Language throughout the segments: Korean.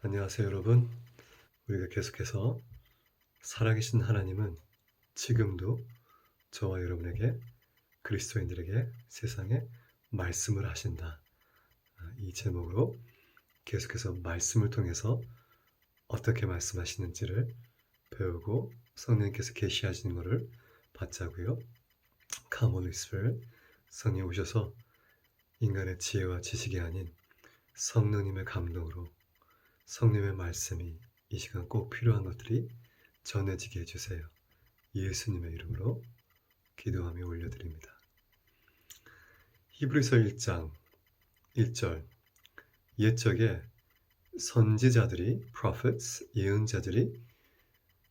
안녕하세요, 여러분. 우리가 계속해서 살아계신 하나님은 지금도 저와 여러분에게 그리스도인들에게 세상에 말씀을 하신다. 이 제목으로 계속해서 말씀을 통해서 어떻게 말씀하시는지를 배우고 성령님께서 계시하시는 것을 받자고요. Come Holy Spirit, 성령 오셔서 인간의 지혜와 지식이 아닌 성령님의 감동으로 성령의 말씀이 이 시간 꼭 필요한 것들이 전해지게 해주세요. 예수님의 이름으로 기도하며 올려드립니다. 히브리서 1장 1절 옛적에 선지자들이 prophets, 예언자들이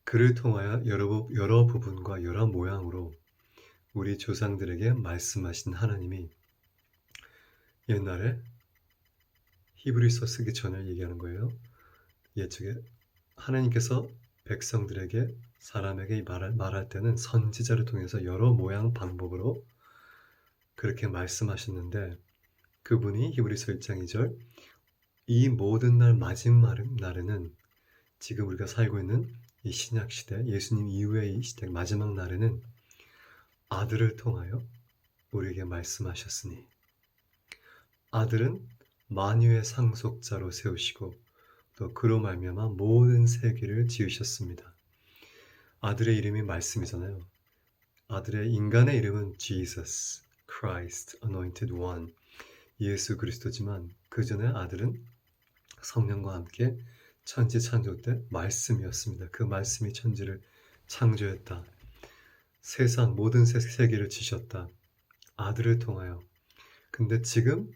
그를 통하여 여러 부분과 여러 모양으로 우리 조상들에게 말씀하신 하나님이 옛날에 히브리서 쓰기 전을 얘기하는 거예요. 옛적에 하나님께서 백성들에게 사람에게 말할 때는 선지자를 통해서 여러 모양 방법으로 그렇게 말씀하셨는데 그분이 히브리서 1장 2절 이 모든 날 마지막 날에는 지금 우리가 살고 있는 이 신약 시대 예수님 이후의 이 시대 마지막 날에는 아들을 통하여 우리에게 말씀하셨으니 아들은 만유의 상속자로 세우시고 또 그로 말미암아 모든 세계를 지으셨습니다. 아들의 이름이 말씀이잖아요. 아들의 인간의 이름은 Jesus, Christ, Anointed One, 예수 그리스도지만 그 전에 아들은 성령과 함께 천지 창조 때 말씀이었습니다. 그 말씀이 천지를 창조했다. 세상 모든 세계를 지셨다. 아들을 통하여. 근데 지금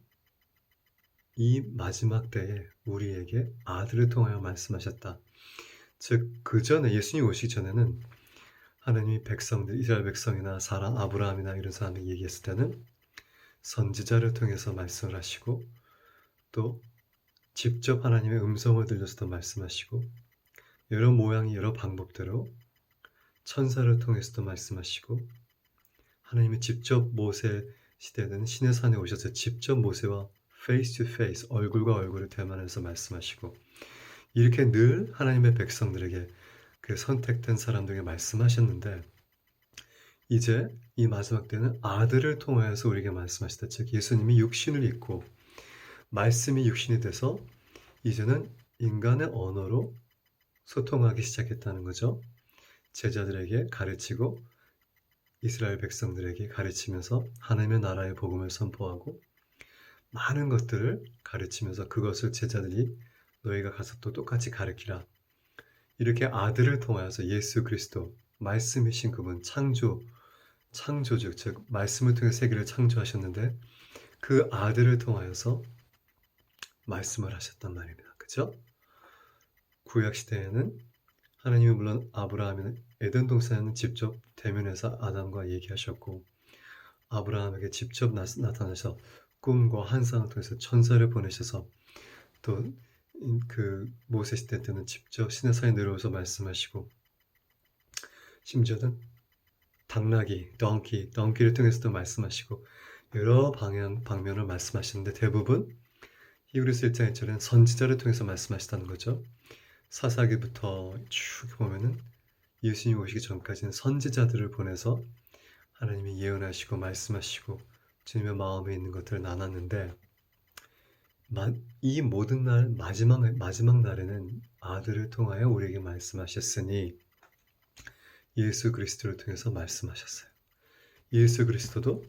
이 마지막 때에 우리에게 아들을 통하여 말씀하셨다. 즉, 그 전에 예수님 오시기 전에는 하나님이 백성들, 이스라엘 백성이나 사람, 아브라함이나 이런 사람에게 얘기했을 때는 선지자를 통해서 말씀을 하시고 또 직접 하나님의 음성을 들려서도 말씀하시고 여러 모양이 여러 방법대로 천사를 통해서도 말씀하시고 하나님이 직접 모세 시대는 시내 산에 오셔서 직접 모세와 face to face, 얼굴과 얼굴을 대면해서 말씀하시고 이렇게 늘 하나님의 백성들에게 그 선택된 사람들에게 말씀하셨는데 이제 이 마지막 때는 아들을 통하여서 우리에게 말씀하시다. 즉 예수님이 육신을 입고 말씀이 육신이 돼서 이제는 인간의 언어로 소통하기 시작했다는 거죠. 제자들에게 가르치고 이스라엘 백성들에게 가르치면서 하나님의 나라의 복음을 선포하고 많은 것들을 가르치면서 그것을 제자들이 너희가 가서 또 똑같이 가르치라. 이렇게 아들을 통하여서 예수 그리스도 말씀이신 그분 창조주 즉 말씀을 통해 세계를 창조하셨는데 그 아들을 통하여서 말씀을 하셨단 말입니다. 그죠? 구약 시대에는 하나님은 물론 아브라함이나 에덴 동산에는 직접 대면해서 아담과 얘기하셨고 아브라함에게 직접 나타나셔 꿈과 환상을 통해서 천사를 보내셔서 또 그 모세 시대 때는 직접 시내산에 내려오셔서 말씀하시고 심지어는 당나귀, 덩키를 통해서도 말씀하시고 여러 방면을 말씀하시는데 대부분 히브리서 1장 1절은 선지자를 통해서 말씀하시다는 거죠. 사사기부터 쭉 보면은 예수님 오시기 전까지는 선지자들을 보내서 하나님이 예언하시고 말씀하시고 주님의 마음에 있는 것들을 나눴는데 이 모든 날 마지막 날에는 아들을 통하여 우리에게 말씀하셨으니 예수 그리스도를 통해서 말씀하셨어요. 예수 그리스도도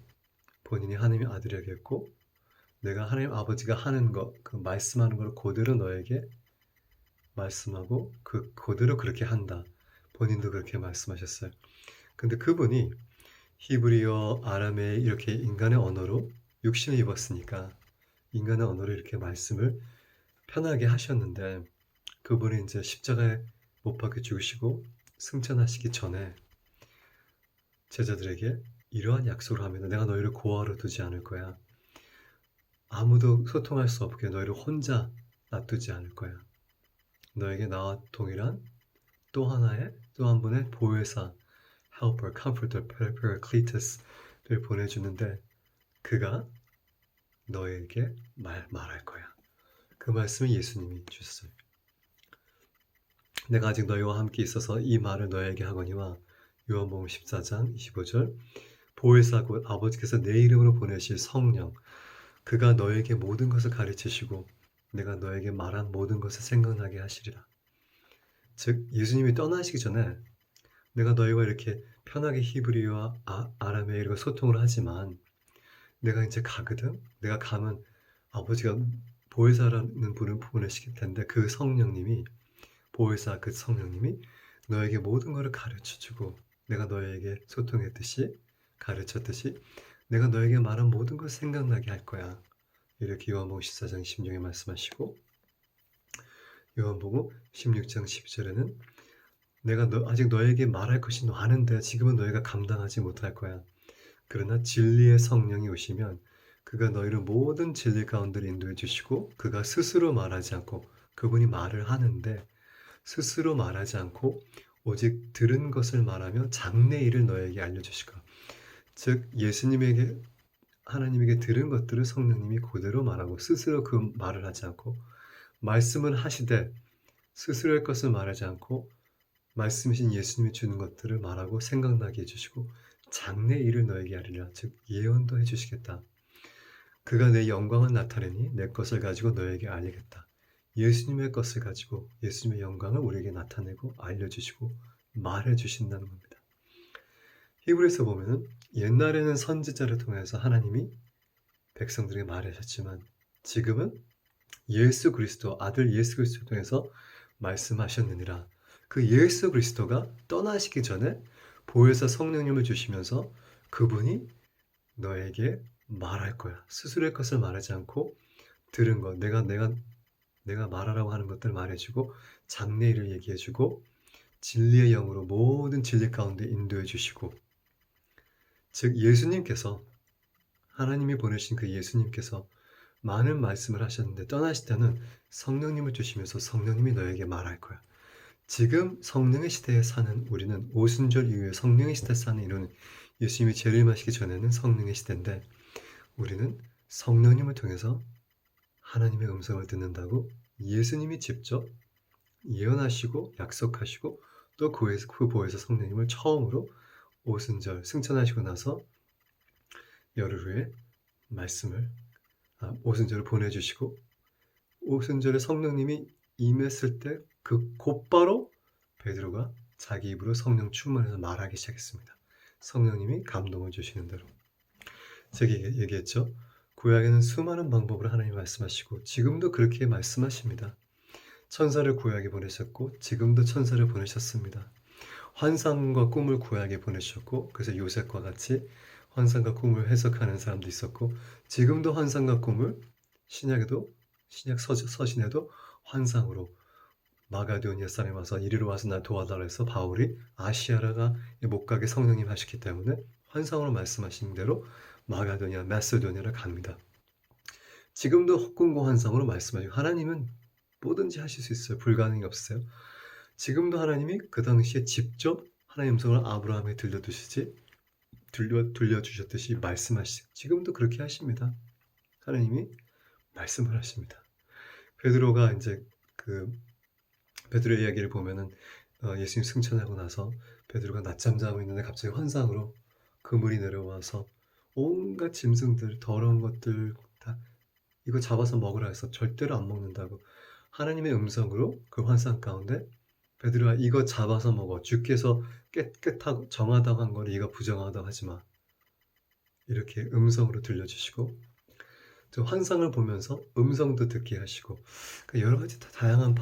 본인이 하나님의 아들이었고 내가 하나님 아버지가 하는 것, 그 말씀하는 걸 그대로 너에게 말씀하고 그대로 그렇게 한다. 본인도 그렇게 말씀하셨어요. 근데 그분이 히브리어, 아람에 이렇게 인간의 언어로 육신을 입었으니까 인간의 언어로 이렇게 말씀을 편하게 하셨는데 그분이 이제 십자가에 못 박혀 죽으시고 승천하시기 전에 제자들에게 이러한 약속을 하면 내가 너희를 고아로 두지 않을 거야. 아무도 소통할 수 없게 너희를 혼자 놔두지 않을 거야. 너에게 나와 동일한 또 한 분의 보혜사, helper, comforter, paracletus를 보내주는데 그가 너에게 말할 거야. 그 말씀을 예수님이 주셨어요. 내가 아직 너희와 함께 있어서 이 말을 너희에게 하거니와 요한복음 14장 25절 보혜사 곧 아버지께서 내 이름으로 보내실 성령 그가 너에게 모든 것을 가르치시고 내가 너에게 말한 모든 것을 생각나게 하시리라. 즉 예수님이 떠나시기 전에 내가 너희와 이렇게 편하게 히브리어와 아람에이로 소통을 하지만 내가 이제 가거든. 내가 가면 아버지가 보혜사라는 분을 보내시길 텐데 그 성령님이 보혜사 그 성령님이 너에게 모든 것을 가르쳐주고 내가 너에게 소통했듯이 가르쳤듯이 내가 너에게 말한 모든 것을 생각나게 할 거야. 이렇게 요한복음 14장 16절에 말씀하시고 요한복음 16장 12절에는 내가 아직 너에게 말할 것이 많은데 지금은 너희가 감당하지 못할 거야. 그러나 진리의 성령이 오시면 그가 너희를 모든 진리 가운데로 인도해 주시고 그가 스스로 말하지 않고 그분이 말을 하는데 스스로 말하지 않고 오직 들은 것을 말하며 장래일을 너에게 알려주실 거야. 즉 예수님에게 하나님에게 들은 것들을 성령님이 그대로 말하고 스스로 그 말을 하지 않고 말씀을 하시되 스스로의 것을 말하지 않고 말씀이신 예수님이 주는 것들을 말하고 생각나게 해주시고 장래 일을 너에게 하리라. 즉 예언도 해주시겠다. 그가 내 영광을 나타내니 내 것을 가지고 너에게 알리겠다. 예수님의 것을 가지고 예수님의 영광을 우리에게 나타내고 알려주시고 말해주신다는 겁니다. 히브리서 보면은 옛날에는 선지자를 통해서 하나님이 백성들에게 말하셨지만 지금은 예수 그리스도 아들 예수 그리스도를 통해서 말씀하셨느니라. 그 예수 그리스도가 떠나시기 전에 보혜사 성령님을 주시면서 그분이 너에게 말할 거야. 스스로의 것을 말하지 않고 들은 것, 내가 말하라고 하는 것들을 말해주고 장래일을 얘기해주고 진리의 영으로 모든 진리 가운데 인도해 주시고 즉 예수님께서 하나님이 보내신 그 예수님께서 많은 말씀을 하셨는데 떠나실 때는 성령님을 주시면서 성령님이 너에게 말할 거야. 지금 성령의 시대에 사는 우리는 오순절 이후에 성령의 시대에 사는 이런 예수님이 재림하시기 전에는 성령의 시대인데 우리는 성령님을 통해서 하나님의 음성을 듣는다고 예수님이 직접 예언하시고 약속하시고 또 그 보혜사 성령님을 처음으로 오순절 승천하시고 나서 열흘 후에 말씀을 오순절을 보내주시고 오순절에 성령님이 임했을 때 그 곧바로 베드로가 자기 입으로 성령 충만해서 말하기 시작했습니다. 성령님이 감동을 주시는 대로 제가 얘기했죠. 구약에는 수많은 방법으로 하나님이 말씀하시고 지금도 그렇게 말씀하십니다. 천사를 구약에 보내셨고 지금도 천사를 보내셨습니다. 환상과 꿈을 구약에 보내셨고 그래서 요셉과 같이 환상과 꿈을 해석하는 사람도 있었고 지금도 환상과 꿈을 신약에도 신약 서신에도 환상으로 마가도니아 사람이 와서 이리로 와서 날 도와달라 해서 바울이 아시아라가 못 가게 성령님 하셨기 때문에 환상으로 말씀하신 대로 마가도니아, 마세도니아를 갑니다. 지금도 헛꿈과 환상으로 말씀하시고 하나님은 뭐든지 하실 수 있어요. 불가능이 없어요. 지금도 하나님이 그 당시에 직접 하나님의 음성을 아브라함에 들려주셨듯이 말씀하시고 지금도 그렇게 하십니다. 하나님이 말씀을 하십니다. 베드로가 이제 그 베드로의 이야기를 보면은 예수님 승천하고 나서 베드로가 낮잠 자고 있는데 갑자기 환상으로 그물이 내려와서 온갖 짐승들 더러운 것들 다 이거 잡아서 먹으라 해서 절대로 안 먹는다고 하나님의 음성으로 그 환상 가운데 베드로가 이거 잡아서 먹어 주께서 깨끗하고 정하다고 한 거를 이거 부정하다고 하지 마 이렇게 음성으로 들려주시고 또 환상을 보면서 음성도 듣게 하시고 여러 가지 다양한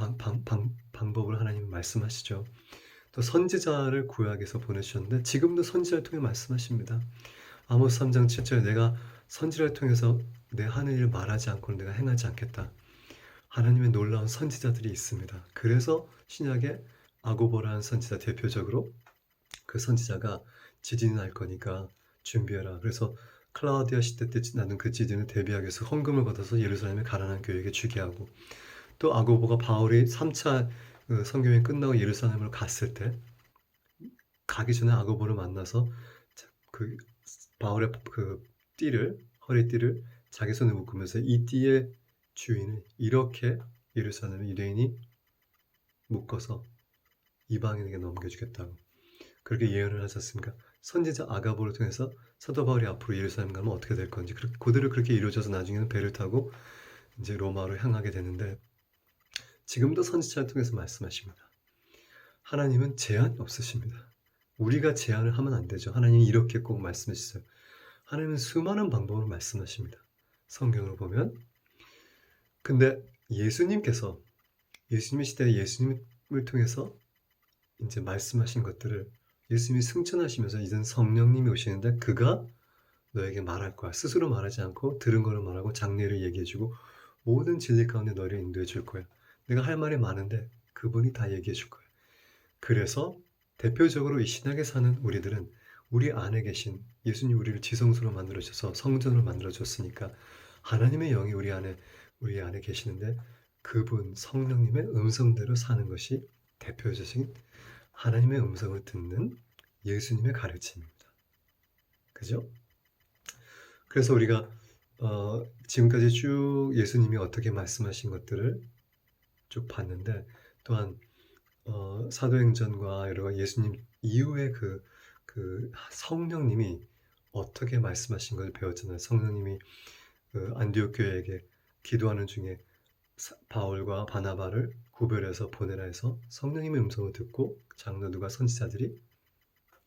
방법을 하나님 말씀하시죠. 또 선지자를 구약에서 보내주셨는데 지금도 선지자를 통해 말씀하십니다. 아모스 3장 7절에 내가 선지자를 통해서 내 하는 일을 말하지 않고는 내가 행하지 않겠다. 하나님의 놀라운 선지자들이 있습니다. 그래서 신약에 아고보라는 선지자 대표적으로 그 선지자가 지진이 날 거니까 준비해라. 그래서 클라우디아 시대 때 나는 그 지진을 대비하기 위해서 헌금을 걷어서 예루살렘의 가난한 교회에게 주게 하고 또 아고보가 바울이 3차 선교여행 끝나고 예루살렘으로 갔을 때 가기 전에 아고보를 만나서 그 바울의 그 허리띠를 자기 손에 묶으면서 이 띠의 주인을 이렇게 예루살렘의 유대인이 묶어서 이방인에게 넘겨주겠다고 그렇게 예언을 하셨습니까? 선지자 아가보를 통해서 사도 바울이 앞으로 예루살렘 가면 어떻게 될 건지 그대로 그렇게 이루어져서 나중에는 배를 타고 이제 로마로 향하게 되는데 지금도 선지자를 통해서 말씀하십니다. 하나님은 제한 없으십니다. 우리가 제한을 하면 안 되죠. 하나님이 이렇게 꼭 말씀해 주세요. 하나님은 수많은 방법으로 말씀하십니다. 성경을 보면. 근데 예수님께서 예수님의 시대에 예수님을 통해서 이제 말씀하신 것들을 예수님이 승천하시면서 이젠 성령님이 오시는데 그가 너에게 말할 거야. 스스로 말하지 않고 들은 거를 말하고 장례를 얘기해주고 모든 진리 가운데 너를 인도해 줄 거야. 내가 할 말이 많은데 그분이 다 얘기해 줄 거야. 그래서 대표적으로 이 신약에 사는 우리들은 우리 안에 계신 예수님 우리를 지성소로 만들어주셔서 성전으로 만들어줬으니까 하나님의 영이 우리 안에 계시는데 그분 성령님의 음성대로 사는 것이 대표적인 하나님의 음성을 듣는 예수님의 가르침입니다. 그죠? 그래서 우리가 지금까지 쭉 예수님이 어떻게 말씀하신 것들을 쭉 봤는데 또한 사도행전과 여러 가지 예수님 이후에 그 성령님이 어떻게 말씀하신 걸 배웠잖아요. 성령님이 그 안디옥 교회에게 기도하는 중에 바울과 바나바를 구별해서 보내라 해서 성령님의 음성을 듣고 장로 누가 선지자들이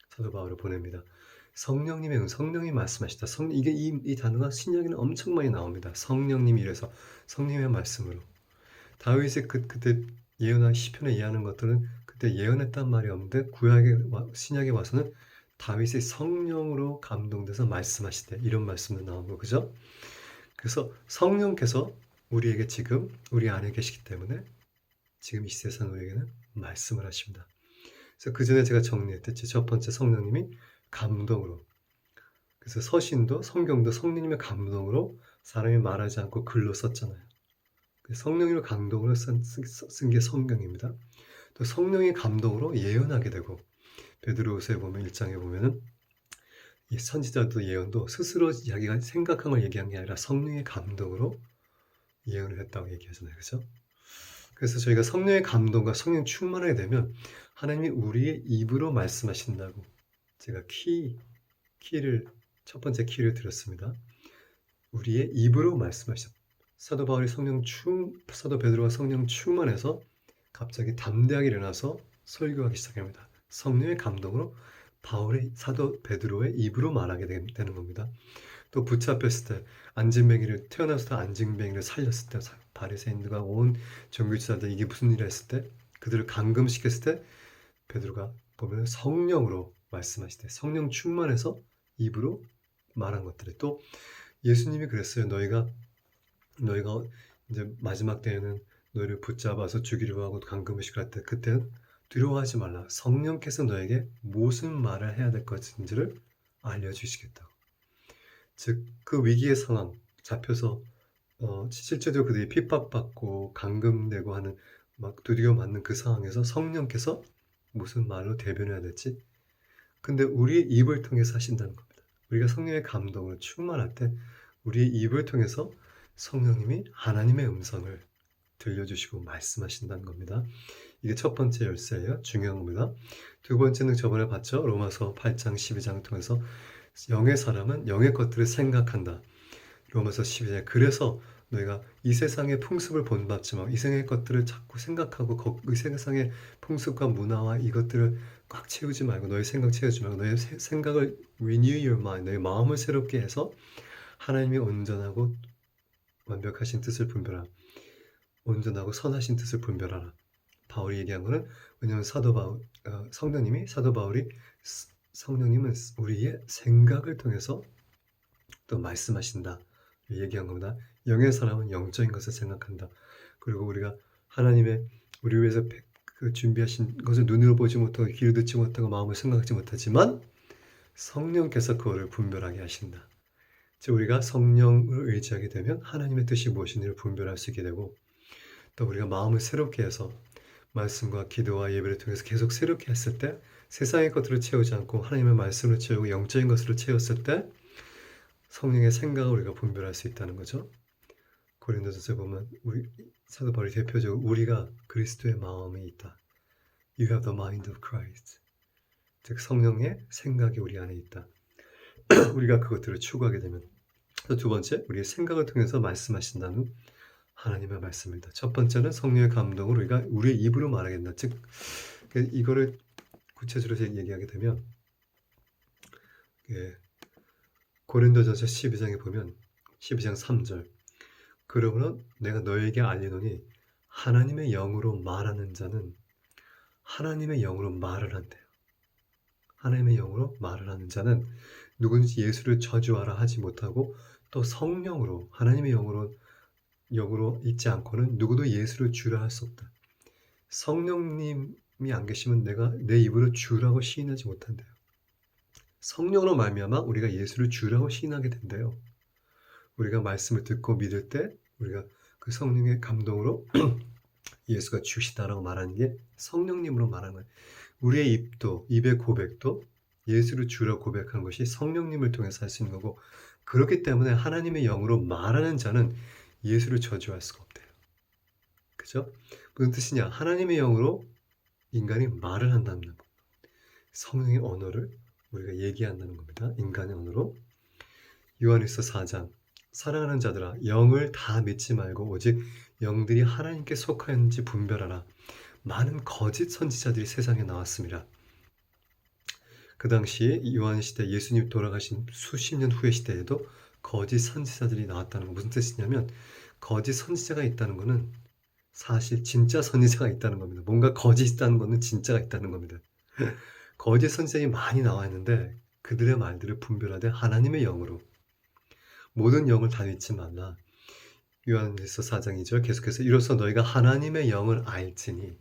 사도 바울을 보냅니다. 성령이 말씀하시다. 이게 이 단어가 신약에는 엄청 많이 나옵니다. 성령님이 이래서 성령의 말씀으로 다윗이 그때 예언한 시편에 예언하는 것들은 그때 예언했단 말이 없는데 신약에 와서는 다윗이 성령으로 감동돼서 말씀하시되 이런 말씀도 나오고 그죠? 그래서 성령께서 우리에게 지금 우리 안에 계시기 때문에 지금 이 시대에 사는 우리에게는 말씀을 하십니다. 그래서 그 전에 제가 정리했듯이 첫 번째 성령님이 감동으로 그래서 서신도 성경도 성령님의 감동으로 사람이 말하지 않고 글로 썼잖아요. 성령님의 감동으로 쓴 게 성경입니다. 또 성령의 감동으로 예언하게 되고 베드로후서에 보면 1장에 보면은 이 선지자도 예언도 스스로 자기가 생각한 걸 얘기한 게 아니라 성령의 감동으로 예언을 했다고 얘기하잖아요. 그렇죠? 그래서 저희가 성령의 감동과 성령 충만하게 되면 하나님이 우리의 입으로 말씀하신다고 제가 첫 번째 키를 드렸습니다. 우리의 입으로 말씀하셨다. 사도 베드로가 성령 충만해서 갑자기 담대하게 일어나서 설교하기 시작합니다. 성령의 감동으로 사도 베드로의 입으로 말하게 되는 겁니다. 또 붙잡혔을 때 태어나서 안진뱅이를 살렸을 때 바리새인들과 온 종교지사들 이게 무슨 일을 했을 때 그들을 감금시켰을 때 베드로가 보면 성령으로 말씀하실 때 성령 충만해서 입으로 말한 것들이 또 예수님이 그랬어요. 너희가 이제 마지막 때에는 너희를 붙잡아서 죽이려고 하고 감금을 시킬 때 그때는 두려워하지 말라. 성령께서 너에게 무슨 말을 해야 될 것인지를 알려주시겠다고. 즉 그 위기의 상황 잡혀서 실제로 그들이 핍박받고 감금되고 하는 막 두드려 맞는 그 상황에서 성령께서 무슨 말로 대변해야 될지 근데 우리의 입을 통해서 하신다는 겁니다. 우리가 성령의 감동을 충만할 때 우리의 입을 통해서 성령님이 하나님의 음성을 들려주시고 말씀하신다는 겁니다. 이게 첫 번째 열쇠예요. 중요한 겁니다. 두 번째는 저번에 봤죠. 로마서 8장 12장을 통해서 영의 사람은 영의 것들을 생각한다. 로마서 12장 그래서 너희가 이 세상의 풍습을 본받지 마. 이 세상의 것들을 자꾸 생각하고 이 세상의 풍습과 문화와 이것들을 꽉 채우지 말고 너의 생각 채우지 말고 너의 생각을 renew your mind 너의 마음을 새롭게 해서 하나님이 온전하고 완벽하신 뜻을 분별하라. 온전하고 선하신 뜻을 분별하라. 바울이 얘기한 거는 왜냐하면 성령님은 우리의 생각을 통해서 또 말씀하신다. 얘기한 겁니다. 영의 사람은 영적인 것을 생각한다. 그리고 우리가 하나님의 우리 위해서 준비하신 것을 눈으로 보지 못하고 귀로 듣지 못하고 마음을 생각하지 못하지만 성령께서 그거를 분별하게 하신다. 즉 우리가 성령을 의지하게 되면 하나님의 뜻이 무엇인지를 분별할 수 있게 되고 또 우리가 마음을 새롭게 해서 말씀과 기도와 예배를 통해서 계속 새롭게 했을 때 세상의 것들을 채우지 않고 하나님의 말씀을 채우고 영적인 것을 채웠을 때 성령의 생각을 우리가 분별할 수 있다는 거죠. 고린도전서에 보면 사도 바울이 대표적으로 우리가 그리스도의 마음이 있다. You have the mind of Christ. 즉 성령의 생각이 우리 안에 있다. 우리가 그것들을 추구하게 되면 두 번째, 우리의 생각을 통해서 말씀하신다는 하나님의 말씀입니다. 첫 번째는 성령의 감동으로 우리가 우리의 입으로 말하게 된다. 즉 이거를 구체적으로 얘기하게 되면 고린도전서 12장에 보면 12장 3절 그러므로 내가 너에게 알리노니 하나님의 영으로 말하는 자는 하나님의 영으로 말을 한대요. 하나님의 영으로 말을 하는 자는 누구든지 예수를 저주하라 하지 못하고 또 성령으로 하나님의 영으로 있지 않고는 누구도 예수를 주라 할 수 없다. 성령님이 안 계시면 내가 내 입으로 주라고 시인하지 못한대요. 성령으로 말미암아 우리가 예수를 주라고 시인하게 된대요. 우리가 말씀을 듣고 믿을 때 우리가 그 성령의 감동으로 예수가 주시다라고 말하는 게 성령님으로 말하는 거예요. 우리의 입의 고백도 예수를 주라고 고백하는 것이 성령님을 통해서 할 수 있는 거고, 그렇기 때문에 하나님의 영으로 말하는 자는 예수를 저주할 수가 없대요. 그죠? 무슨 뜻이냐? 하나님의 영으로 인간이 말을 한다는 거. 성령의 언어를 우리가 얘기한다는 겁니다. 인간의 언어로. 요한일서 4장 사랑하는 자들아 영을 다 믿지 말고 오직 영들이 하나님께 속하였는지 분별하라. 많은 거짓 선지자들이 세상에 나왔습니다. 그 당시 요한 시대 예수님 돌아가신 수십 년 후의 시대에도 거짓 선지자들이 나왔다는 건 무슨 뜻이냐면 거짓 선지자가 있다는 것은 사실 진짜 선지자가 있다는 겁니다. 뭔가 거짓이 있다는 것은 진짜가 있다는 겁니다. 거짓 선지자들이 많이 나와 있는데 그들의 말들을 분별하되 하나님의 영으로 모든 영을 다 믿지 말라. 요한일서 4장 2절 계속해서 이로써 너희가 하나님의 영을 알지니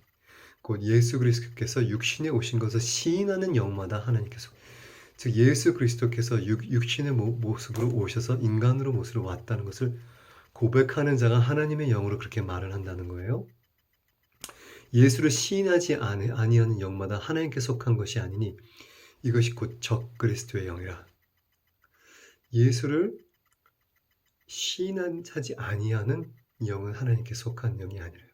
곧 예수 그리스도께서 육신에 오신 것을 시인하는 영마다 하나님께서 즉 예수 그리스도께서 육신의 모습으로 오셔서 인간으로 모습으로 왔다는 것을 고백하는 자가 하나님의 영으로 그렇게 말을 한다는 거예요. 예수를 시인하지 아니하는 영마다 하나님께 속한 것이 아니니 이것이 곧 적그리스도의 영이라. 예수를 시인하지 아니하는 영은 하나님께 속한 영이 아니래요.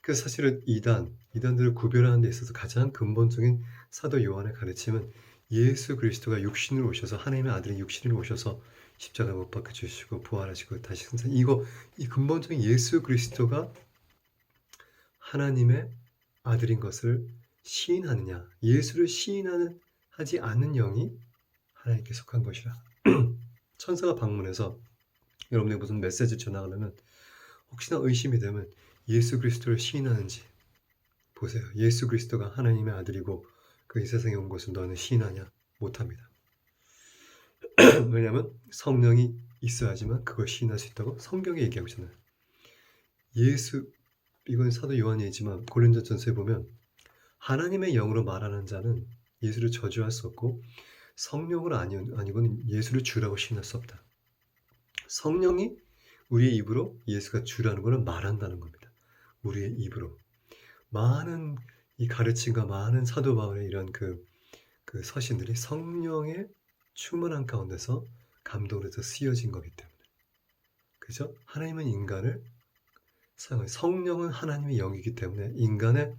그래서 사실은 이단들을 구별하는 데 있어서 가장 근본적인 사도 요한의 가르침은 예수 그리스도가 육신으로 오셔서 하나님의 아들이 육신으로 오셔서 십자가 못 박혀 주시고 부활하시고 다시 승천 이 근본적인 예수 그리스도가 하나님의 아들인 것을 시인하느냐, 예수를 시인하지 않는 영이 하나님께 속한 것이라. 천사가 방문해서 여러분에게 무슨 메시지를 전하려면 혹시나 의심이 되면 예수 그리스도를 시인하는지 보세요. 예수 그리스도가 하나님의 아들이고 그 이 세상에 온 것을 너는 시인하냐? 못합니다. 왜냐하면 성령이 있어야지만 그걸 시인할 수 있다고 성경에 얘기하고 있잖아요. 이건 사도 요한이 있지만 고린도전서에 보면 하나님의 영으로 말하는 자는 예수를 저주할 수 없고 성령으로 아니고는 예수를 주라고 시인할 수 없다. 성령이 우리의 입으로 예수가 주라는 것을 말한다는 겁니다. 우리의 입으로. 많은 이 가르침과 많은 사도 바울의 이런 그 서신들이 성령의 충만한 가운데서 감동으로 쓰여진 거기 때문에. 그죠? 하나님은 인간을 성령은 하나님의 영이기 때문에 인간의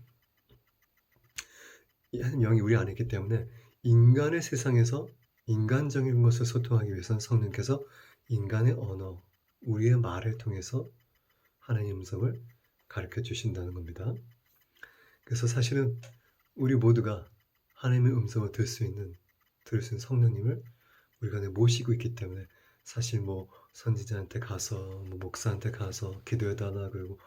영이 우리 안에 있기 때문에 인간의 세상에서 인간적인 것을 소통하기 위해서는 성령께서 인간의 언어, 우리의 말을 통해서 하나님의 음성을 가르쳐 주신다는 겁니다. 그래서 사실은 우리 모두가 하나님의 음성을 들을 수 있는 성령님을 우리가 모시고 있기 때문에 사실 선지자한테 가서 목사한테 가서 기도해달라 그리고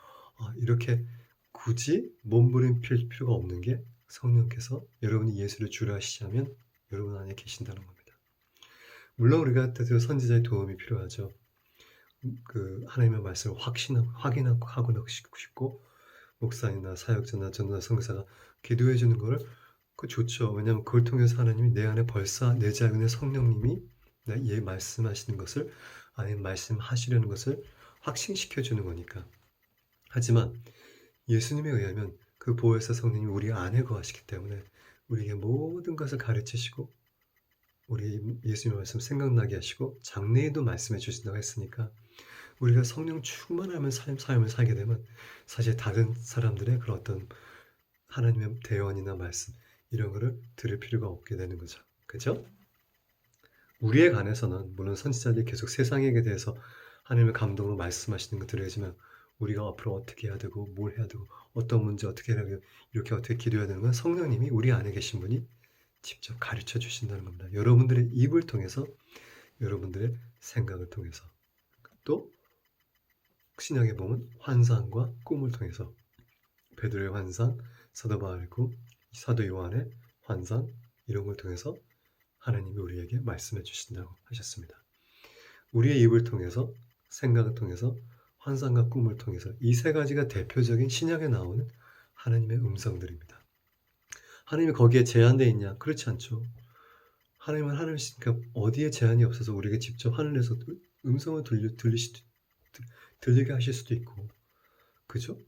이렇게 굳이 몸부림필 필요가 없는 게 성령께서 여러분이 예수를 주라 하시자면 여러분 안에 계신다는 겁니다. 물론 우리가 때때로 선지자의 도움이 필요하죠. 하나님의 말씀을 확인하고 싶고 목사님이나 사역자나 전도사 선교사가 기도해 주는 거를 좋죠. 왜냐하면 그걸 통해서 하나님이 내 안에 벌써 내재하고 있는 성령님이 예 말씀하시는 것을 아니면 말씀하시려는 것을 확신시켜 주는 거니까. 하지만 예수님에 의하면 그 보혜사 성령님이 우리 안에 거하시기 때문에 우리에게 모든 것을 가르치시고 우리 예수님의 말씀 생각나게 하시고 장래에도 말씀해 주신다고 했으니까 우리가 성령 충만하면 삶을 살게 되면 사실 다른 사람들의 그런 어떤 하나님의 대언이나 말씀 이런 거를 들을 필요가 없게 되는 거죠. 그죠? 우리에 관해서는 물론 선지자들이 계속 세상에 대해서 하나님의 감동으로 말씀하시는 거 들어야지만 우리가 앞으로 어떻게 해야 되고 뭘 해야 되고 어떤 문제 어떻게 해야 되고 이렇게 어떻게 기도해야 되는 건 성령님이 우리 안에 계신 분이 직접 가르쳐 주신다는 겁니다. 여러분들의 입을 통해서 여러분들의 생각을 통해서 또 신약에 보면 환상과 꿈을 통해서 베드로의 환상, 사도 바울과 사도 요한의 환상 이런 걸 통해서 하나님이 우리에게 말씀해 주신다고 하셨습니다. 우리의 입을 통해서 생각을 통해서 환상과 꿈을 통해서 이 세 가지가 대표적인 신약에 나오는 하나님의 음성들입니다. 하나님이 거기에 제한되어 있냐? 그렇지 않죠. 하나님은 하나님이시니까 어디에 제한이 없어서 우리에게 직접 하늘에서 음성을 들리게 하실 수도 있고 그죠?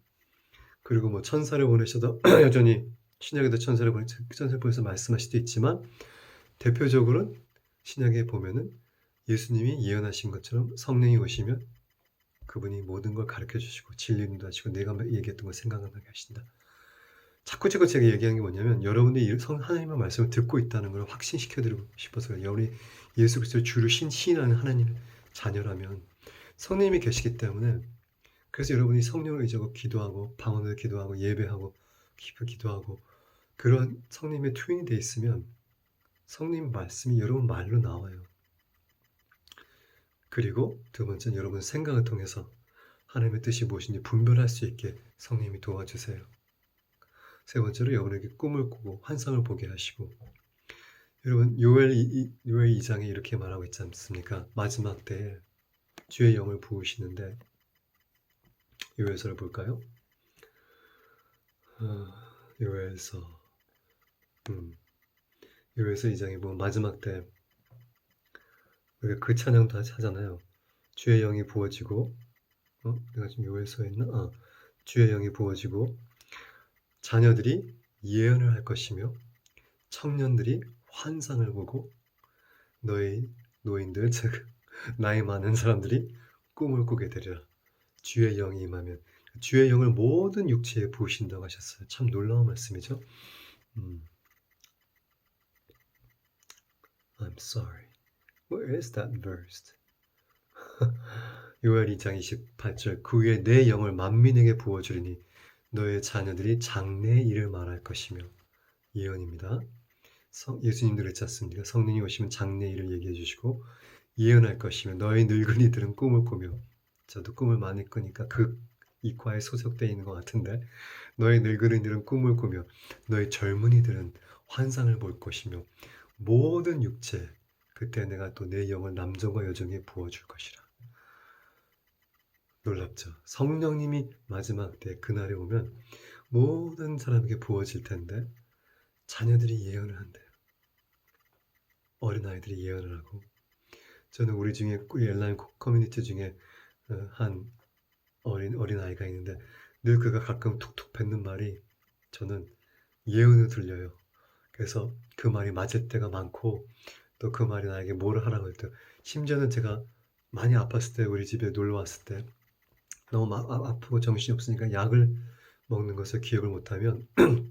그리고 뭐 천사를 보내셔도 여전히 신약에도 천사를 보내서 말씀하실 수도 있지만 대표적으로는 신약에 보면은 예수님이 예언하신 것처럼 성령이 오시면 그분이 모든 걸 가르쳐 주시고 진리도 하시고 내가 얘기했던 걸 생각나게 하신다. 자꾸 제가 얘기하는 게 뭐냐면 여러분들이 하나님의 말씀을 듣고 있다는 걸 확신시켜드리고 싶어서요. 여러분이 예수 그리스도를 주로 신인하는 하나님의 자녀라면 성령님이 계시기 때문에 그래서 여러분이 성령을 의지하고 기도하고 방언을 기도하고 예배하고 기도하고 그런 성령님의 투인이 돼 있으면 성령 말씀이 여러분 말로 나와요. 그리고 두 번째는 여러분 생각을 통해서 하나님의 뜻이 무엇인지 분별할 수 있게 성령님이 도와주세요. 세 번째로 여러분에게 꿈을 꾸고 환상을 보게 하시고 여러분 요엘 2장에 이렇게 말하고 있지 않습니까? 마지막 때에 주의 영을 부으시는데 요엘서를 볼까요? 요엘서 2장에 보면 마지막 때 우리가 그 찬양도 하잖아요. 주의 영이 부어지고 내가 지금 요엘서에 있나? 주의 영이 부어지고 자녀들이 예언을 할 것이며 청년들이 환상을 보고 너희 노인들 즉 나이 많은 사람들이 꿈을 꾸게 되리라. 주의 영이 임하면 주의 영을 모든 육체에 부으신다고 하셨어요. 참 놀라운 말씀이죠. I'm sorry. Where is that verse? 요엘 2장 28절 그 위에 내 영을 만민에게 부어주리니 너의 자녀들이 장래의 일을 말할 것이며 예언입니다. 예수님도 그랬지 않습니까? 성령이 오시면 장래의 일을 얘기해 주시고 예언할 것이며 너희 늙은이들은 꿈을 꾸며 저도 꿈을 많이 꾸니까 그 이과에 소속되어 있는 것 같은데 너희 늙은이들은 꿈을 꾸며 너희 젊은이들은 환상을 볼 것이며 모든 육체 그때 내가 또 내 영을 남정과 여종에 부어줄 것이라. 놀랍죠. 성령님이 마지막 때 그날에 오면 모든 사람에게 부어질 텐데 자녀들이 예언을 한대요. 어린아이들이 예언을 하고 저는 우리 중에 우리 엘라인 커뮤니티 중에 한 어린아이가 있는데 늘 그가 가끔 툭툭 뱉는 말이 저는 예언으로 들려요. 그래서 그 말이 맞을 때가 많고 또 그 말이 나에게 뭘 하라고 했대. 심지어는 제가 많이 아팠을 때 우리 집에 놀러 왔을 때 너무 아프고 정신이 없으니까 약을 먹는 것을 기억을 못하면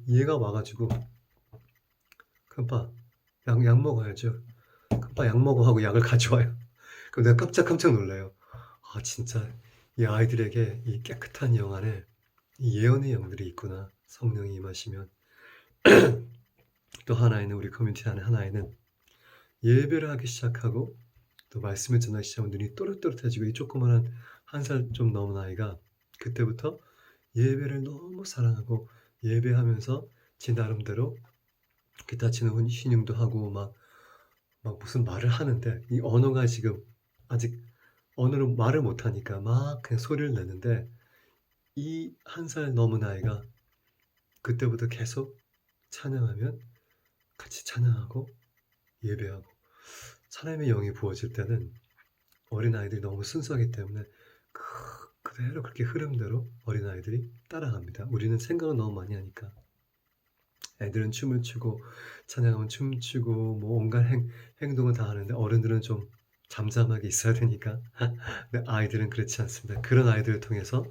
얘가 와가지고 큰빠 약 먹어야죠. 큰빠 약 먹어 하고 약을 가져와요. 그럼 내가 깜짝 놀라요. 진짜 이 아이들에게 이 깨끗한 영 안에 이 예언의 영들이 있구나. 성령이 임하시면 또 하나에는 우리 커뮤니티 안에 하나에는 예배를 하기 시작하고 또 말씀을 전하기 시작하면 눈이 또렷또렷해지고 이 조그만한 1살 좀 넘은 아이가 그때부터 예배를 너무 사랑하고 예배하면서 지 나름대로 기타 치는 신용도 하고 막 무슨 말을 하는데 이 언어가 지금 아직 언어로 말을 못하니까 막 그냥 소리를 내는데 이 1살 넘은 아이가 그때부터 계속 찬양하면 같이 찬양하고 예배하고 하나님의 영이 부어질 때는 어린아이들이 너무 순수하기 때문에 그대로 그렇게 흐름대로 어린아이들이 따라갑니다. 우리는 생각을 너무 많이 하니까 애들은 춤을 추고 찬양하면 춤추고 뭐 온갖 행동을 다 하는데 어른들은 좀 잠잠하게 있어야 되니까 근데 아이들은 그렇지 않습니다. 그런 아이들을 통해서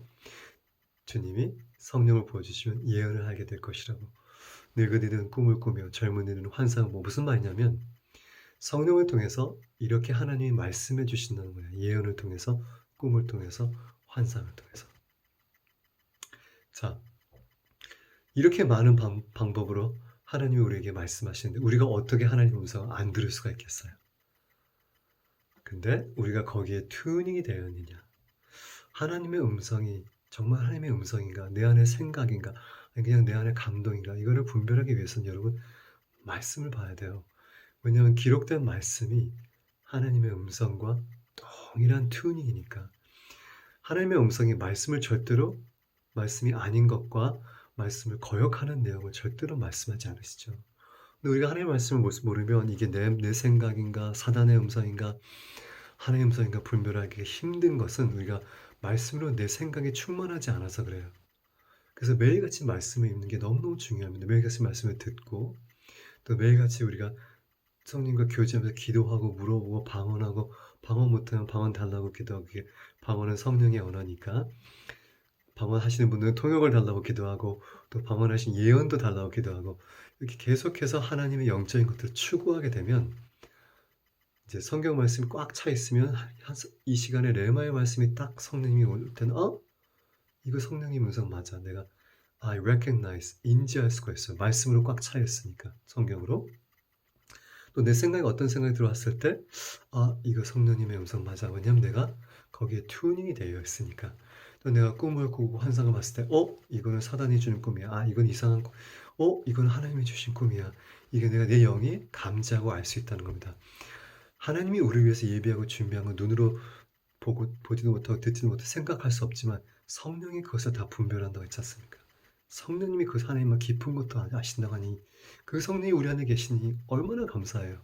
주님이 성령을 부어주시면 예언을 하게 될 것이라고. 늙은이들은 꿈을 꾸며 젊은이들은 환상을 뭐 무슨 말이냐면 성령을 통해서 이렇게 하나님이 말씀해 주신다는 거예요. 예언을 통해서, 꿈을 통해서, 환상을 통해서. 자, 이렇게 많은 방법으로 하나님이 우리에게 말씀하시는데 우리가 어떻게 하나님의 음성을 안 들을 수가 있겠어요? 근데 우리가 거기에 튜닝이 되어 있느냐? 하나님의 음성이 정말 하나님의 음성인가? 내 안의 생각인가? 아니 그냥 내 안의 감동인가? 이거를 분별하기 위해서는 여러분 말씀을 봐야 돼요. 왜냐하면 기록된 말씀이 하나님의 음성과 동일한 튜닝이니까. 하나님의 음성이 말씀을 절대로 말씀이 아닌 것과 말씀을 거역하는 내용을 절대로 말씀하지 않으시죠. 근데 우리가 하나님의 말씀을 모르면 이게 내 생각인가 사단의 음성인가 하나님의 음성인가 분별하기 힘든 것은 우리가 말씀으로 내 생각이 충만하지 않아서 그래요. 그래서 매일같이 말씀을 읽는 게 너무너무 중요합니다. 매일같이 말씀을 듣고 또 매일같이 우리가 성령과 교제하면서 기도하고 물어보고 방언하고 방언 못하면 방언 달라고 기도하고 방언은 성령의 언어니까 방언하시는 분들은 통역을 달라고 기도하고 또 방언하신 예언도 달라고 기도하고 이렇게 계속해서 하나님의 영적인 것들을 추구하게 되면 이제 성경 말씀이 꽉 차 있으면 이 시간에 레마의 말씀이 딱 성령님이 올 때는 이거 성령님 음성 맞아. 내가 I recognize 인지할 수가 있어요. 말씀으로 꽉 차 있으니까 성경으로. 또 내 생각에 어떤 생각이 들어왔을 때 이거 성령님의 음성 맞아. 왜냐면 내가 거기에 튜닝이 되어 있으니까. 또 내가 꿈을 꾸고 환상을 봤을 때 이거는 사단이 주는 꿈이야. 이건 이상한 꿈. 이건 하나님이 주신 꿈이야. 이게 내가 내 영이 감지하고 알 수 있다는 겁니다. 하나님이 우리를 위해서 예비하고 준비한 건 눈으로 보지도 못하고 듣지도 못하고 생각할 수 없지만 성령이 그것을 다 분별한다고 했지 않습니까? 성령님이 그 하나님만 깊은 것도 아신다고 하니 그 성령이 우리 안에 계시니 얼마나 감사해요.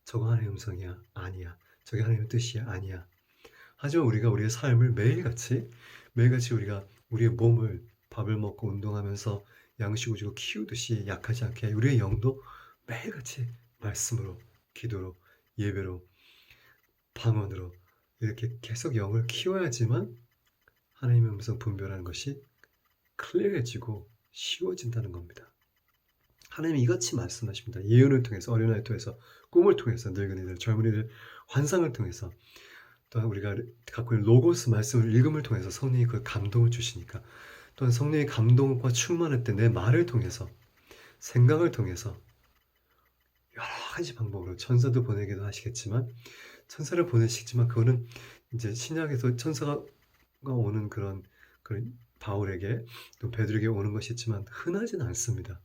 저거 하나님의 음성이야? 아니야. 저게 하나님의 뜻이야? 아니야. 하지만 우리가 우리의 삶을 매일같이 우리가 우리의 몸을 밥을 먹고 운동하면서 양식을 주고 키우듯이 약하지 않게 우리의 영도 매일같이 말씀으로 기도로 예배로 방언으로 이렇게 계속 영을 키워야지만 하나님의 음성 분별하는 것이 클리어해지고 쉬워진다는 겁니다. 하나님이 이같이 말씀하십니다. 예언을 통해서 어린아이를 통해서 꿈을 통해서 늙은이들 젊은이들 환상을 통해서 또한 우리가 갖고 있는 로고스 말씀을 읽음을 통해서 성령이 그 감동을 주시니까 또한 성령의 감동과 충만할 때 내 말을 통해서 생각을 통해서 여러 가지 방법으로 천사도 보내기도 하시겠지만 천사를 보내시지만 그거는 이제 신약에서 천사가 오는 그런 바울에게 또 베드로에게 오는 것이 있지만 흔하진 않습니다.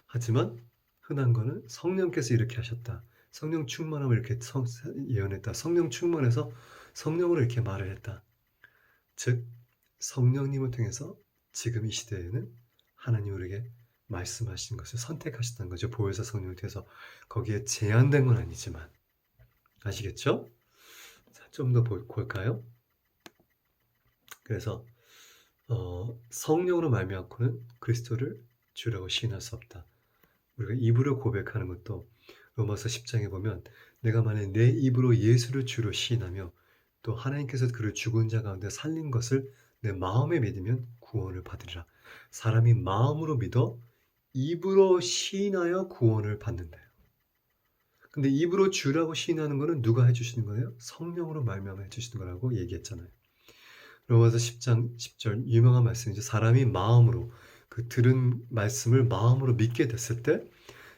하지만 흔한 거는 성령께서 이렇게 하셨다. 성령 충만함을 이렇게 예언했다. 성령 충만해서 성령으로 이렇게 말을 했다. 즉 성령님을 통해서 지금 이 시대에는 하나님 우리에게 말씀하신 것을 선택하셨다는 거죠. 보혜사 성령을 통해서 거기에 제한된 건 아니지만 아시겠죠? 좀 더 볼까요? 그래서 성령으로 말미암고는 그리스도를 주라고 시인할 수 없다. 우리가 입으로 고백하는 것도 로마서 10장에 보면 내가 만약 내 입으로 예수를 주로 시인하며 또 하나님께서 그를 죽은 자 가운데 살린 것을 내 마음에 믿으면 구원을 받으리라. 사람이 마음으로 믿어 입으로 시인하여 구원을 받는다요. 근데 입으로 주라고 시인하는 거는 누가 해주시는 거예요? 성령으로 말미암아 해주시는 거라고 얘기했잖아요. 로마서 10장 10절 유명한 말씀이죠. 사람이 마음으로 그 들은 말씀을 마음으로 믿게 됐을 때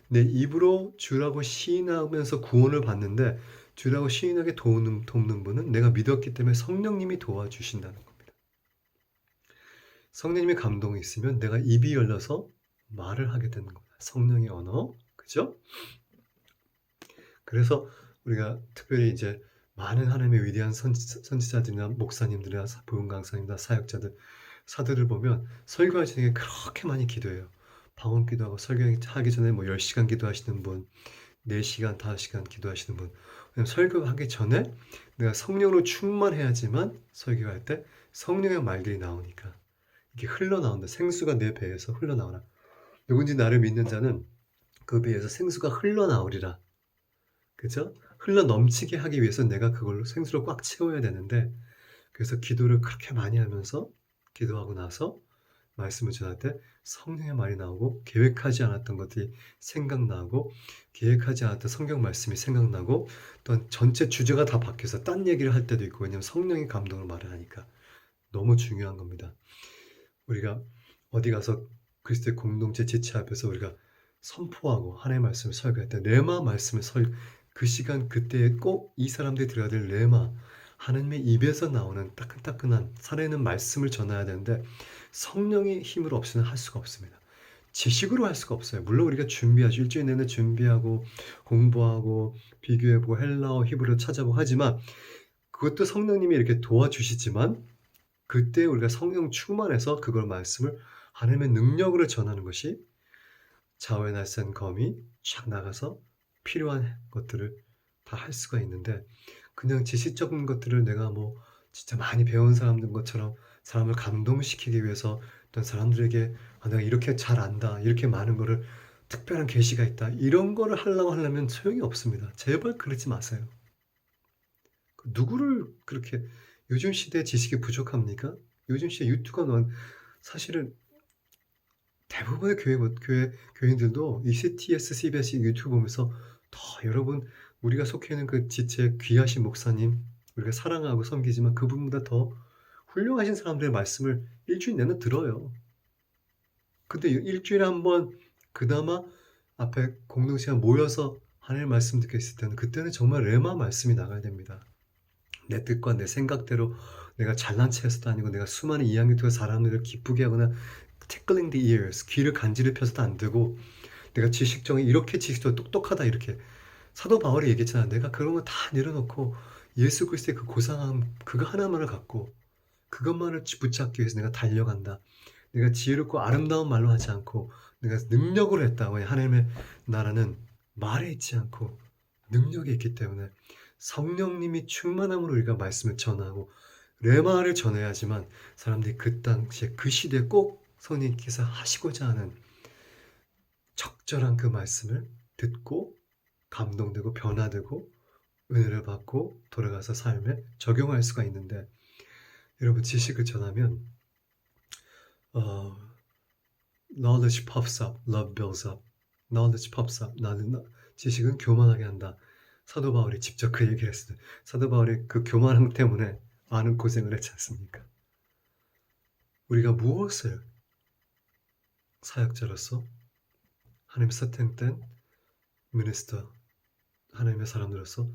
내 입으로 주라고 시인하면서 구원을 받는데 주라고 시인하게 돕는 분은 내가 믿었기 때문에 성령님이 도와주신다는 겁니다. 성령님의 감동이 있으면 내가 입이 열려서 말을 하게 되는 겁니다. 성령의 언어, 그죠? 그래서 우리가 특별히 이제 많은 하나님의 위대한 선지자들이나 목사님들이나 부흥 강사님이나 사역자들, 사들을 보면 설교하시는 게 그렇게 많이 기도해요. 방언 기도하고 설교하기 전에 10시간 기도하시는 분, 4시간, 5시간 기도하시는 분. 왜냐면 설교하기 전에 내가 성령으로 충만해야지만 설교할 때 성령의 말들이 나오니까 이게 흘러나온다. 생수가 내 배에서 흘러나오라. 누군지 나를 믿는 자는 그 배에서 생수가 흘러나오리라. 그죠? 흘러 넘치게 하기 위해서 내가 그걸로 생수를 꽉 채워야 되는데 그래서 기도를 그렇게 많이 하면서 기도하고 나서 말씀을 전할 때 성령의 말이 나오고 계획하지 않았던 것들이 생각나고 계획하지 않았던 성경 말씀이 생각나고 또한 전체 주제가 다 바뀌어서 딴 얘기를 할 때도 있고 왜냐하면 성령의 감동으로 말을 하니까 너무 중요한 겁니다. 우리가 어디 가서 그리스도의 공동체 지체 앞에서 우리가 선포하고 하나님의 말씀을 설교할 때 레마 말씀을 그 시간 그때에 꼭 이 사람들이 들어야 될 레마 하나님의 입에서 나오는 따끈따끈한 살아있는 말씀을 전해야 되는데 성령의 힘으로 없이는 할 수가 없습니다. 지식으로 할 수가 없어요. 물론 우리가 준비하죠. 일주일 내내 준비하고 공부하고 비교해보고 헬라어 히브리어 찾아보고 하지만 그것도 성령님이 이렇게 도와주시지만 그때 우리가 성령 충만해서 그걸 말씀을 하나님의 능력으로 전하는 것이 좌우에 날쌘 검이 쫙 나가서 필요한 것들을 다 할 수가 있는데 그냥 지식적인 것들을 내가 뭐 진짜 많이 배운 사람들 것처럼 사람을 감동시키기 위해서 어떤 사람들에게 내가 이렇게 잘 안다 이렇게 많은 거를 특별한 계시가 있다 이런 거를 하려면 소용이 없습니다. 제발 그러지 마세요. 누구를 그렇게 요즘 시대에 지식이 부족합니까? 요즘 시대 유튜브가 사실은 대부분의 교인들도 ECTS, CBS 유튜브 보면서 더 여러분 우리가 속해 있는 그 지체 귀하신 목사님 우리가 사랑하고 섬기지만 그분보다 더 훌륭하신 사람들의 말씀을 일주일 내내 들어요. 근데 일주일에 한 번 그나마 앞에 공동체가 모여서 하나님의 말씀 듣게 있을 때는 그때는 정말 레마 말씀이 나가야 됩니다. 내 뜻과 내 생각대로 내가 잘난 체해서도 아니고 내가 수많은 이야기 통해 사람들을 기쁘게 하거나 tickling the ears 귀를 간지럽혀서도 안 되고 내가 지식적인 이렇게 지식적으로 똑똑하다 이렇게 사도 바울이 얘기했잖아. 내가 그런 거 다 내려놓고 예수 그리스도의 그 고상함 그거 하나만을 갖고 그것만을 붙잡기 위해서 내가 달려간다. 내가 지혜롭고 아름다운 말로 하지 않고 내가 능력으로 했다. 왜 하나님의 나라는 말에 있지 않고 능력이 있기 때문에 성령님이 충만함으로 우리가 말씀을 전하고 레마를 전해야지만 사람들이 그 당시에 그 시대에 꼭 성령님께서 하시고자 하는 적절한 그 말씀을 듣고 감동되고 변화되고 은혜를 받고 돌아가서 삶에 적용할 수가 있는데 여러분 지식을 전하면 knowledge puffs up, love builds up. knowledge puffs up. 지식은 교만하게 한다. 사도 바울이 직접 그 얘기를 했어요. 사도 바울이 그 교만함 때문에 많은 고생을 했지 않습니까? 우리가 무엇을 사역자로서 하나님 세팅된 미니스터 하나님의 사람들로서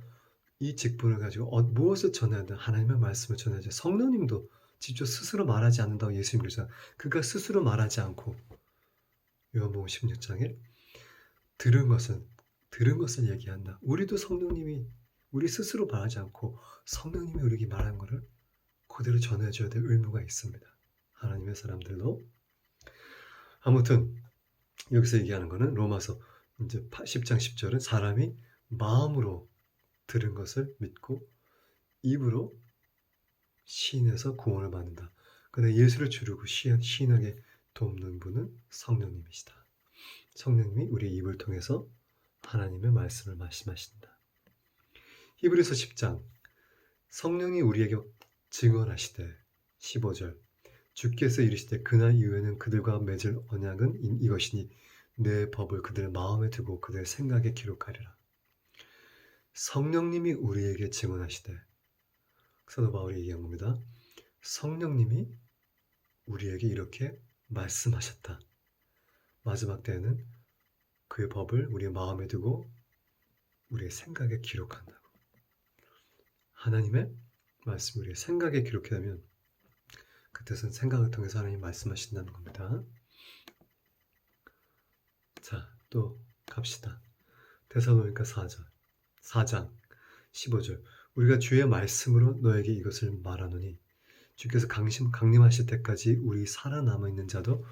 이 직분을 가지고 무엇을 전해야 돼? 하나님의 말씀을 전해야지. 성령님도 직접 스스로 말하지 않는다고 예수님이 그러잖아요. 그가 스스로 말하지 않고 요한복음 16장에 들은 것을 얘기한다. 우리도 성령님이 우리 스스로 말하지 않고 성령님이 우리에게 말한 것을 그대로 전해줘야 될 의무가 있습니다. 하나님의 사람들도. 아무튼 여기서 얘기하는 거는 로마서 이제 10장 10절은 사람이 마음으로 들은 것을 믿고 입으로 시인해서 구원을 받는다. 그런데 예수를 주르고 시인하게 돕는 분은 성령님이시다. 성령님이 우리의 입을 통해서 하나님의 말씀을 말씀하신다. 히브리서 10장 성령이 우리에게 증언하시되 15절 주께서 이르시되 그날 이후에는 그들과 맺을 언약은 이것이니 내 법을 그들 마음에 두고 그들 생각에 기록하리라. 성령님이 우리에게 증언하시되 사도 바울이 얘기한 겁니다. 성령님이 우리에게 이렇게 말씀하셨다. 마지막 때에는 그의 법을 우리의 마음에 두고 우리의 생각에 기록한다고. 하나님의 말씀을 우리의 생각에 기록하면 그 뜻은 생각을 통해서 하나님 말씀하신다는 겁니다. 자, 또 갑시다. 데살로니가 4장 15절 우리가 주의 말씀으로 너에게 이것을 말하노니 주께서 강림하실 때까지 우리 살아남아있는 자도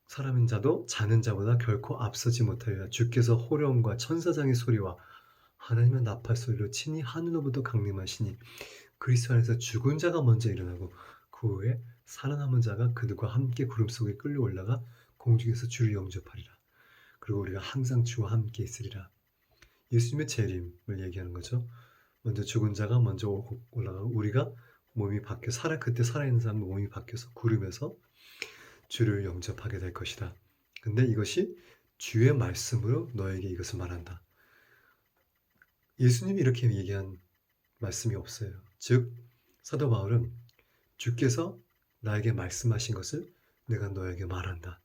사람인 자도 자는 자보다 결코 앞서지 못하리라. 주께서 호령과 천사장의 소리와 하나님의 나팔 소리로 친히 하늘로부터 강림하시니 그리스도 안에서 죽은 자가 먼저 일어나고 그 후에 살아남은 자가 그들과 함께 구름 속에 끌려 올라가 공중에서 주를 영접하리라. 그리고 우리가 항상 주와 함께 있으리라. 예수님의 재림을 얘기하는 거죠. 먼저 죽은 자가 먼저 올라가고 우리가 몸이 바뀌어 그때 살아있는 사람 몸이 바뀌어서 구름에서 주를 영접하게 될 것이다. 근데 이것이 주의 말씀으로 너에게 이것을 말한다. 예수님이 이렇게 얘기한 말씀이 없어요. 즉 사도 바울은 주께서 나에게 말씀하신 것을 내가 너에게 말한다.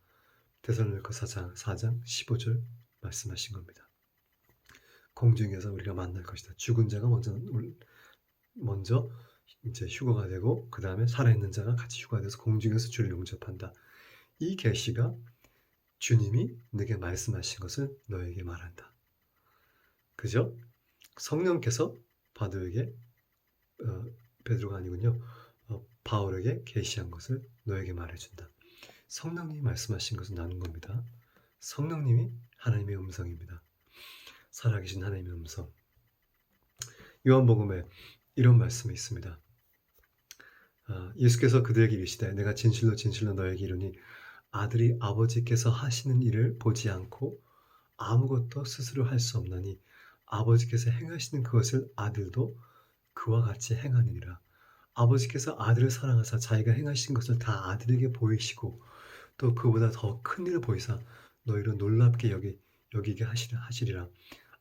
데살로니가 4장 15절 말씀하신 겁니다. 공중에서 우리가 만날 것이다. 죽은 자가 먼저 이제 휴거가 되고 그 다음에 살아있는 자가 같이 휴거가 돼서 공중에서 주를 영접한다. 이 계시가 주님이 내게 말씀하신 것을 너에게 말한다. 그죠? 성령께서 바울에게 베드로가 아니군요. 바울에게 계시한 것을 너에게 말해준다. 성령님이 말씀하신 것은 나눈 겁니다. 성령님이 하나님의 음성입니다. 살아계신 하나님의 음성. 요한복음에 이런 말씀이 있습니다. 예수께서 그들에게 이르시되 내가 진실로 진실로 너에게 이르니 아들이 아버지께서 하시는 일을 보지 않고 아무것도 스스로 할 수 없나니 아버지께서 행하시는 그것을 아들도 그와 같이 행하느니라. 아버지께서 아들을 사랑하사 자기가 행하신 것을 다 아들에게 보이시고 또 그보다 더 큰 일을 보이사 너희를 놀랍게 여기게 하시리라.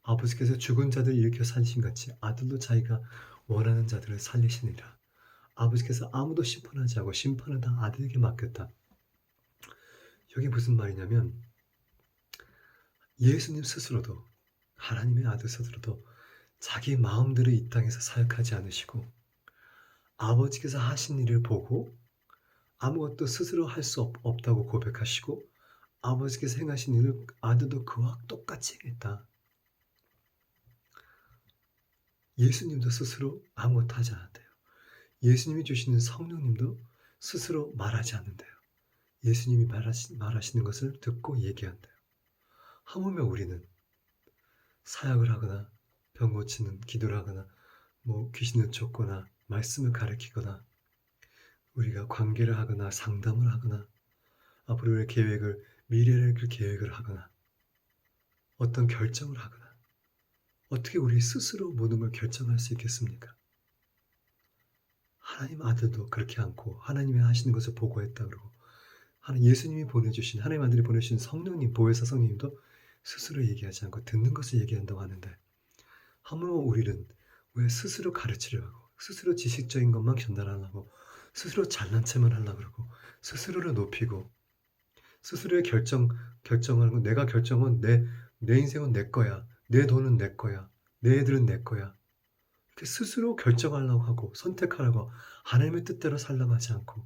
아버지께서 죽은 자들을 일으켜 살리신 같이 아들도 자기가 원하는 자들을 살리시니라. 아버지께서 아무도 심판하지 않고 심판은 다 아들에게 맡겼다. 여기 무슨 말이냐면 예수님 스스로도 하나님의 아들 스스로도 자기 마음대로 이 땅에서 사역하지 않으시고 아버지께서 하신 일을 보고 아무것도 스스로 할 수 없다고 고백하시고 아버지께서 행하신 일을 아들도 그와 똑같이 했다. 예수님도 스스로 아무것도 하지 않았대요. 예수님이 주시는 성령님도 스스로 말하지 않는데요. 예수님이 말하시는 것을 듣고 얘기한대요. 하물며 우리는 사역을 하거나 병 고치는 기도를 하거나 귀신을 쫓거나 말씀을 가르치거나 우리가 관계를 하거나 상담을 하거나 앞으로의 미래를 계획을 하거나 어떤 결정을 하거나 어떻게 우리 스스로 모든 걸 결정할 수 있겠습니까? 하나님 아들도 그렇게 않고 하나님이 하시는 것을 보고했다 그러고 예수님이 보내주신 하나님 아들이 보내주신 성령님 보혜사 성령님도 스스로 얘기하지 않고 듣는 것을 얘기한다고 하는데 하물며 우리는 왜 스스로 가르치려고 하고 스스로 지식적인 것만 전달하려고 스스로 잘난 체만 하려고 그러고 스스로를 높이고 스스로의 결정하는 거 내가 결정은 내 인생은 내 거야. 내 돈은 내 거야. 내 애들은 내 거야. 이렇게 스스로 결정하려고 하고 선택하려고 하나님의 뜻대로 살려고 하지 않고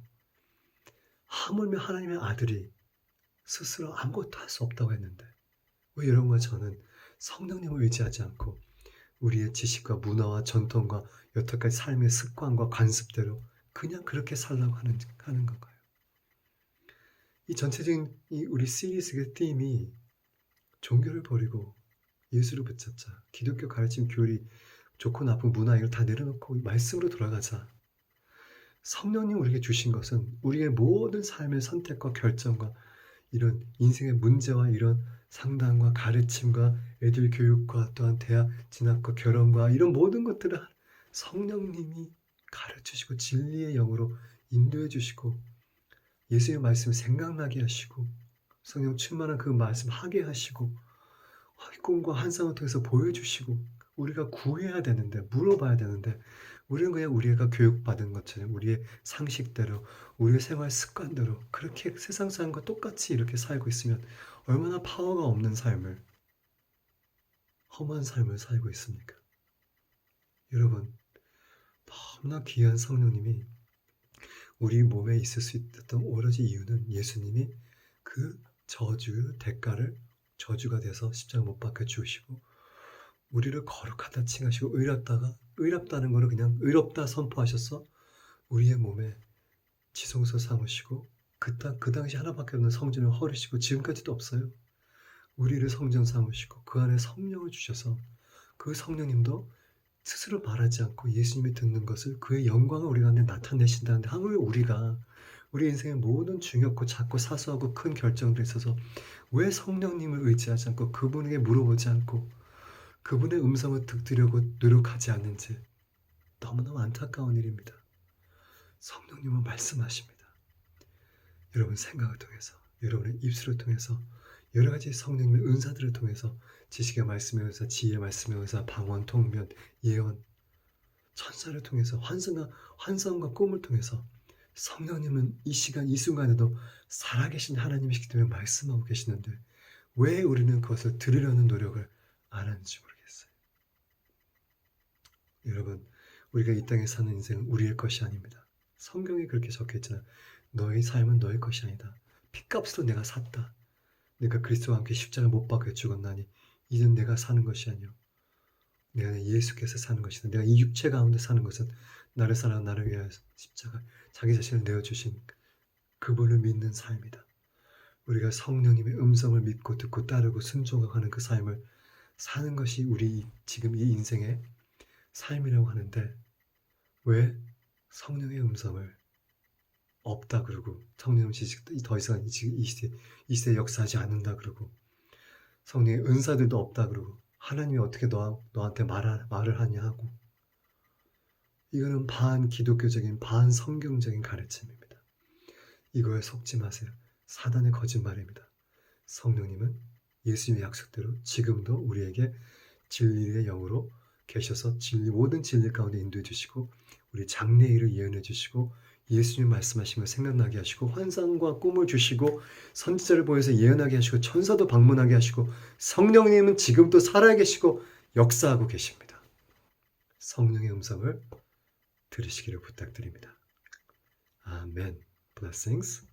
하물며 하나님의 아들이 스스로 아무것도 할 수 없다고 했는데 왜 여러분과 저는 성령님을 의지하지 않고 우리의 지식과 문화와 전통과 여태까지 삶의 습관과 관습대로 그냥 그렇게 살려고 하는 건가요? 이 전체적인 우리 시리즈의 팀이 종교를 버리고 예수를 붙잡자. 기독교 가르침 교리 좋고 나쁜 문화 이걸 다 내려놓고 말씀으로 돌아가자. 성령님 우리에게 주신 것은 우리의 모든 삶의 선택과 결정과 이런 인생의 문제와 이런 상담과 가르침과 애들 교육과 또한 대학 진학과 결혼과 이런 모든 것들을 성령님이 가르치시고 진리의 영으로 인도해 주시고 예수의 말씀을 생각나게 하시고 성령 충만한 그 말씀 하게 하시고 꿈과 환상을 통해서 보여주시고 우리가 구해야 되는데 물어봐야 되는데 우리는 그냥 우리가 교육받은 것처럼 우리의 상식대로 우리의 생활 습관대로 그렇게 세상 사람과 똑같이 이렇게 살고 있으면 얼마나 파워가 없는 삶을 험한 삶을 살고 있습니까? 여러분 너무나 귀한 성령님이 우리 몸에 있을 수 있었던 오로지 이유는 예수님이 그 저주의 대가를 저주가 돼서 십자가 못 박혀 주시고 우리를 거룩하다 칭하시고 의롭다는 거를 그냥 의롭다 선포하셔서 우리의 몸에 지성소 삼으시고 그 당시 하나밖에 없는 성전을 허르시고 지금까지도 없어요. 우리를 성전 삼으시고 그 안에 성령을 주셔서 그 성령님도 스스로 말하지 않고 예수님이 듣는 것을 그의 영광을 우리 가운데 나타내신다는데 하물며 우리가 우리 인생의 모든 중요하고 작고 사소하고 큰 결정들에 있어서 왜 성령님을 의지하지 않고 그분에게 물어보지 않고 그분의 음성을 듣으려고 노력하지 않는지 너무너무 안타까운 일입니다. 성령님은 말씀하십니다. 여러분 생각을 통해서, 여러분의 입술을 통해서, 여러 가지 성령님의 은사들을 통해서, 지식의 말씀의 은사, 지혜의 말씀의 은사, 방언, 통변, 예언, 천사를 통해서, 환상과 꿈을 통해서 성령님은 이 시간 이 순간에도 살아계신 하나님이시기 때문에 말씀하고 계시는데 왜 우리는 그것을 들으려는 노력을 안 하는지 모르겠어요. 여러분, 우리가 이 땅에 사는 인생은 우리의 것이 아닙니다. 성경에 그렇게 적혀 있잖아요. 너의 삶은 너의 것이 아니다. 핏값으로 내가 샀다. 내가 그리스도와 함께 십자가 못 박혀 죽었나니 이젠 내가 사는 것이 아니요 내가 예수께서 사는 것이다. 내가 이 육체 가운데 사는 것은 나를 사랑하는 나를 위하여 십자가 자기 자신을 내어주신 그분을 믿는 삶이다. 우리가 성령님의 음성을 믿고 듣고 따르고 순종하는 그 삶을 사는 것이 우리 지금 이 인생의 삶이라고 하는데 왜 성령의 음성을 없다 그러고 성령 지식도 더 이상 이 시대에 역사하지 않는다 그러고 성령의 은사들도 없다 그러고 하나님이 어떻게 너한테 말을 하냐 하고 이거는 반기독교적인 반성경적인 가르침입니다. 이거에 속지 마세요. 사단의 거짓말입니다. 성령님은 예수님의 약속대로 지금도 우리에게 진리의 영으로 계셔서 모든 진리 가운데 인도해 주시고 우리 장래일을 예언해 주시고 예수님 말씀하신 걸 생각나게 하시고 환상과 꿈을 주시고 선지자를 보여서 예언하게 하시고 천사도 방문하게 하시고 성령님은 지금도 살아계시고 역사하고 계십니다. 성령의 음성을 들으시기를 부탁드립니다. 아멘. Blessings.